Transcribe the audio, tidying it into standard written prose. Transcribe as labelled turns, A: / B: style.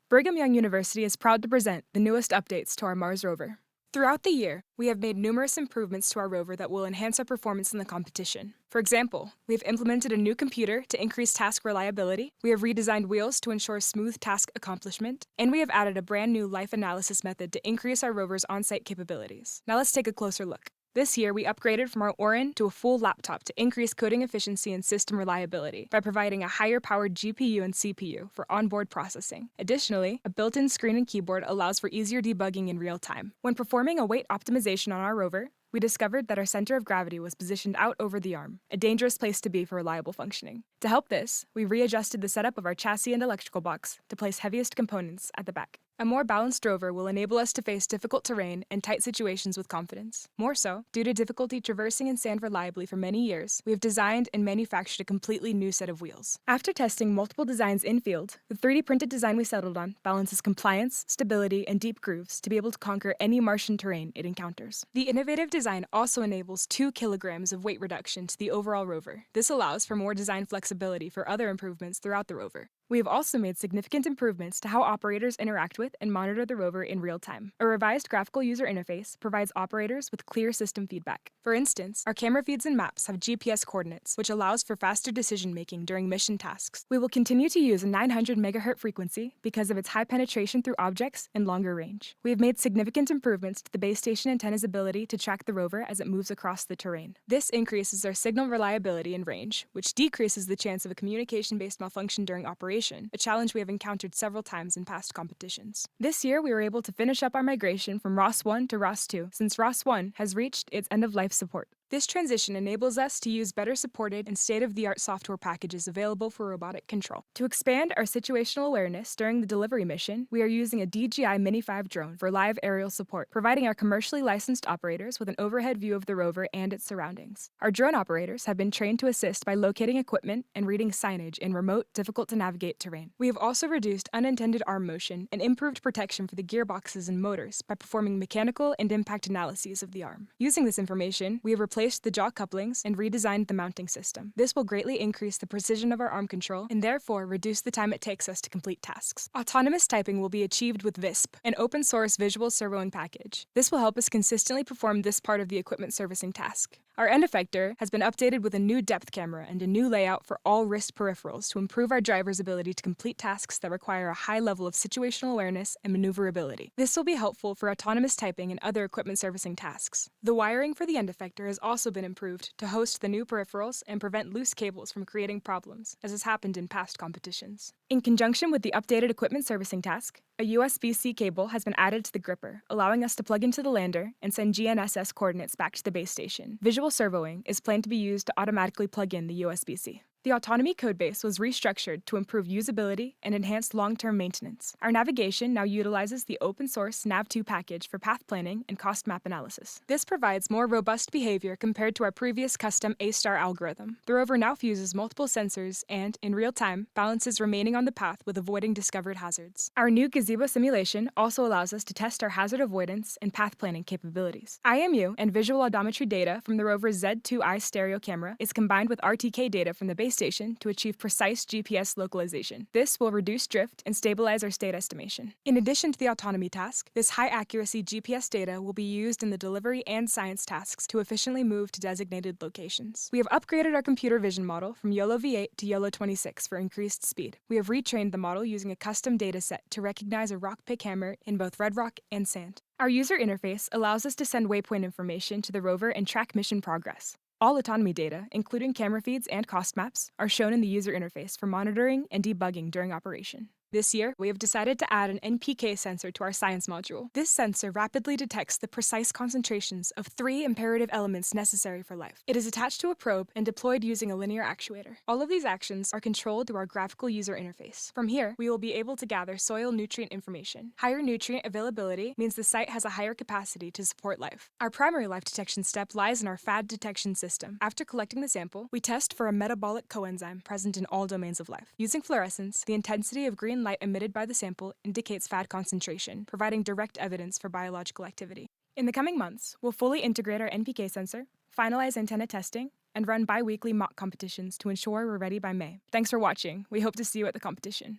A: Brigham Young University is proud to present the newest updates to our Mars rover. Throughout the year, we have made numerous improvements to our rover that will enhance our performance in the competition. For example, we have implemented a new computer to increase task reliability, we have redesigned wheels to ensure smooth task accomplishment, and we have added a brand new life analysis method to increase our rover's on-site capabilities. Now let's take a closer look. This year, we upgraded from our Orin to a full laptop to increase coding efficiency and system reliability by providing a higher-powered GPU and CPU for onboard processing. Additionally, a built-in screen and keyboard allows for easier debugging in real time. When performing a weight optimization on our rover, we discovered that our center of gravity was positioned out over the arm, a dangerous place to be for reliable functioning. To help this, we readjusted the setup of our chassis and electrical box to place heaviest components at the back. A more balanced rover will enable us to face difficult terrain and tight situations with confidence. More so, due to difficulty traversing in sand reliably for many years, we have designed and manufactured a completely new set of wheels. After testing multiple designs in-field, the 3D printed design we settled on balances compliance, stability, and deep grooves to be able to conquer any Martian terrain it encounters. The innovative design also enables 2 kilograms of weight reduction to the overall rover. This allows for more design flexibility for other improvements throughout the rover. We have also made significant improvements to how operators interact with and monitor the rover in real time. A revised graphical user interface provides operators with clear system feedback. For instance, our camera feeds and maps have GPS coordinates, which allows for faster decision-making during mission tasks. We will continue to use a 900 MHz frequency because of its high penetration through objects and longer range. We have made significant improvements to the base station antenna's ability to track the rover as it moves across the terrain. This increases our signal reliability and range, which decreases the chance of a communication-based malfunction during operation, a challenge we have encountered several times in past competitions. This year, we were able to finish up our migration from ROS 1 to ROS 2, since ROS 1 has reached its end-of-life support. This transition enables us to use better supported and state-of-the-art software packages available for robotic control. To expand our situational awareness during the delivery mission, we are using a DJI Mini 5 drone for live aerial support, providing our commercially licensed operators with an overhead view of the rover and its surroundings. Our drone operators have been trained to assist by locating equipment and reading signage in remote, difficult-to-navigate terrain. We have also reduced unintended arm motion and improved protection for the gearboxes and motors by performing mechanical and impact analyses of the arm. Using this information, we have replaced the jaw couplings and redesigned the mounting system. This will greatly increase the precision of our arm control and therefore reduce the time it takes us to complete tasks. Autonomous typing will be achieved with VISP, an open-source visual servoing package. This will help us consistently perform this part of the equipment servicing task. Our end effector has been updated with a new depth camera and a new layout for all wrist peripherals to improve our driver's ability to complete tasks that require a high level of situational awareness and maneuverability. This will be helpful for autonomous typing and other equipment servicing tasks. The wiring for the end effector has also been improved to host the new peripherals and prevent loose cables from creating problems, as has happened in past competitions. In conjunction with the updated equipment servicing task, a USB-C cable has been added to the gripper, allowing us to plug into the lander and send GNSS coordinates back to the base station. Visual servoing is planned to be used to automatically plug in the USB-C. The autonomy codebase was restructured to improve usability and enhance long-term maintenance. Our navigation now utilizes the open-source Nav2 package for path planning and cost map analysis. This provides more robust behavior compared to our previous custom SAR algorithm. The rover now fuses multiple sensors and, in real time, balances remaining on the path with avoiding discovered hazards. Our new gazebo simulation also allows us to test our hazard avoidance and path planning capabilities. IMU and visual odometry data from the rover's Z2i stereo camera is combined with RTK data from the base station to achieve precise GPS localization. This will reduce drift and stabilize our state estimation. In addition to the autonomy task, this high-accuracy GPS data will be used in the delivery and science tasks to efficiently move to designated locations. We have upgraded our computer vision model from YOLO V8 to YOLO 26 for increased speed. We have retrained the model using a custom data set to recognize a rock pick hammer in both red rock and sand. Our user interface allows us to send waypoint information to the rover and track mission progress. All autonomy data, including camera feeds and cost maps, are shown in the user interface for monitoring and debugging during operation. This year, we have decided to add an NPK sensor to our science module. This sensor rapidly detects the precise concentrations of 3 imperative elements necessary for life. It is attached to a probe and deployed using a linear actuator. All of these actions are controlled through our graphical user interface. From here, we will be able to gather soil nutrient information. Higher nutrient availability means the site has a higher capacity to support life. Our primary life detection step lies in our FAD detection system. After collecting the sample, we test for a metabolic coenzyme present in all domains of life. Using fluorescence, the intensity of green light emitted by the sample indicates FAD concentration, providing direct evidence for biological activity. In the coming months, we'll fully integrate our NPK sensor, finalize antenna testing, and run bi-weekly mock competitions to ensure we're ready by May. Thanks for watching. We hope to see you at the competition.